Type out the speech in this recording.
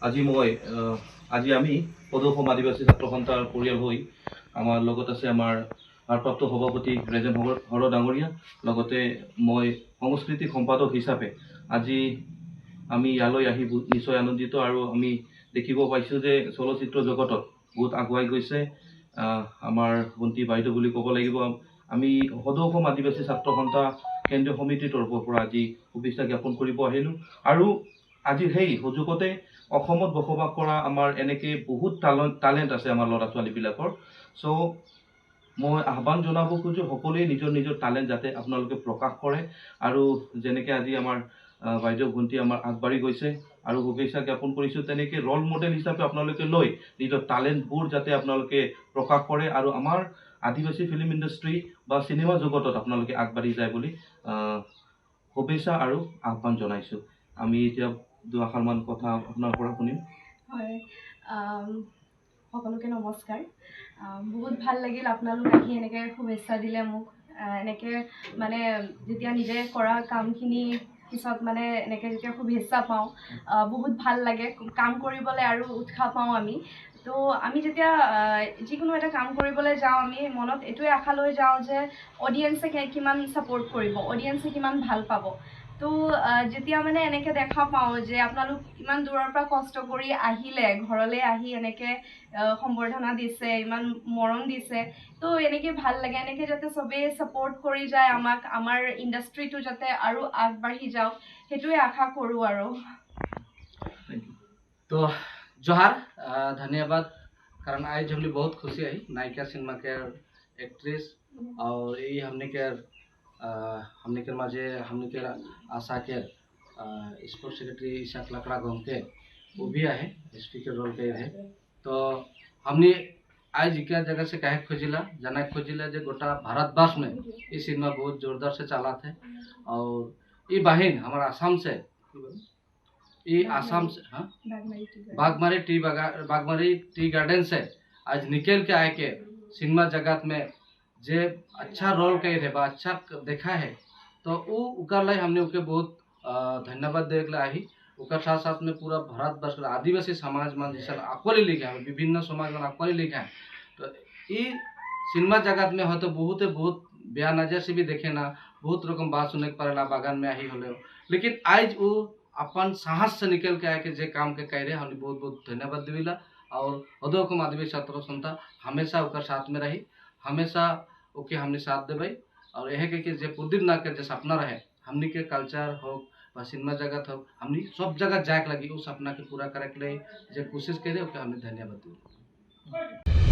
আজি মই আজি আমি সদৌ আদিবাসী ছাত্ৰ সন্থাৰ পৰিয়াল হৈ আমাৰ লগত আছে আমাৰ ভাৰপ্ৰাপ্ত সভাপতি ৰেজেন হৰ ডাঙৰীয়া, লগতে মই সাংস্কৃতিক সম্পাদক হিচাপে আজি আমি ইয়ালৈ আহি নিশ্চয় আনন্দিত। আৰু আমি দেখিব পাইছোঁ যে চলচ্চিত্ৰ জগতত বহুত আগুৱাই গৈছে। আমাৰ ভণ্টি বাইদেউ বুলি ক'ব লাগিব। আমি সদৌ অসম আদিবাসী ছাত্ৰ সন্থা কেন্দ্ৰীয় সমিতিৰ তৰফৰ পৰা আজি শুভেচ্ছা জ্ঞাপন কৰিব আহিলোঁ। আৰু আজি সেই সুযোগতে অসমত বসবাস কৰা আমাৰ এনেকৈ বহুত টালেণ্ট আছে আমাৰ ল'ৰা ছোৱালীবিলাকৰ। চ' মই আহ্বান জনাব খোজোঁ সকলোৱে নিজৰ নিজৰ টালেণ্ট যাতে আপোনালোকে প্ৰকাশ কৰে। আৰু যেনেকৈ আজি আমাৰ বাইদেউ ভণ্টি আমাৰ আগবাঢ়ি গৈছে আৰু শুভেচ্ছা জ্ঞাপন কৰিছোঁ, তেনেকৈ ৰ'ল মডেল হিচাপে আপোনালোকে লৈ নিজৰ টালেণ্টবোৰ যাতে আপোনালোকে প্ৰকাশ কৰে আৰু আমাৰ আদিবাসী ফিল্ম ইণ্ডাষ্ট্ৰী বা চিনেমা জগতত আপোনালোকে আগবাঢ়ি যায় বুলি শুভেচ্ছা আৰু আহ্বান জনাইছোঁ। আমি এতিয়া দুআষাৰমান কথা আপোনাৰ পৰা শুনিম। হয়, সকলোকে নমস্কাৰ। বহুত ভাল লাগিল আপোনালোক আহি এনেকৈ শুভেচ্ছা দিলে মোক। এনেকৈ মানে যেতিয়া নিজে কৰা কামখিনি পিছত মানে এনেকৈ যেতিয়া শুভেচ্ছা পাওঁ বহুত ভাল লাগে। কাম কৰিবলৈ আৰু উৎসাহ পাওঁ আমি। তো আমি যেতিয়া যিকোনো এটা কাম কৰিবলৈ যাওঁ, আমি মনত এইটোৱে আশা লৈ যাওঁ যে অডিয়েঞ্চে কিমান ছাপোৰ্ট কৰিব, অডিয়েঞ্চে কিমান ভাল পাব। তো যেতিয়া মানে এনেকৈ দেখা পাওঁ যে আপোনালোক ইমান দূৰৰ পৰা কষ্ট কৰি আহিলে, ঘৰলৈ আহি এনেকৈ সম্বৰ্ধনা দিছে, ইমান মৰম দিছে, তো এনেকৈ ভাল লাগে। এনেকৈ যাতে চবেই ছাপোৰ্ট কৰি যায় আমাক, আমাৰ ইণ্ডাষ্ট্ৰিটো যাতে আৰু আগবাঢ়ি যাওক, সেইটোৱে আশা কৰোঁ। আৰু तो जोहार, धन्यवाद। कारण आज हमने बहुत खुशी आई नायिका सिनेमा के एक्ट्रेस और ये हमने के माजे हमने के आशा के स्पोर्ट्स सेक्रेटरी ईशाक लकड़ा गम के वो भी आए स्पीकर रोल के है। तो हमने आज क्या जगह से कहे खोजिला जाना खोजिला जो गोटा भारतवर्ष में ये सिनेमा बहुत जोरदार से चला थे। और ये बहन हमारा आसाम से ये आसाम से बागमारी टी गार्डन से आज निकल के आए के सिनेमा जगत में जे अच्छा रोल कर रहे अच्छा देखा है। तो वो उकर लाई हमने उके बहुत धन्यवाद दे आई। उकर साथ साथ में पूरा भारतवर्ष आदिवासी समाज में जैसे अक्वाली लिखा है, विभिन्न समाज में अक्वाली लिखा है। तो ये सिनेमा जगत में हो तो बहुत ब्याह नजर से भी देखे ना, बहुत रकम बात सुनने के पड़ेला बागान में आई होले। लेकिन आज वो अपन साहस से निकल के आके जे काम के कह रहे हमने बहुत बहुत धन्यवाद देविला। और सदौ अखम आदिवासी छात्र संस्था हमेशा ओकर साथ में रही, हमेशा ओके हमने साथ देवे। और यह के जे प्रदीप नाग के जे सपना रहे हमने के कल्चर हो व सिनेमा जगत हो, हमने सब जगह जाए लगी उस सपना के पूरा करे के लिए जे कोशिश करे ओके हमने धन्यवाद देवी।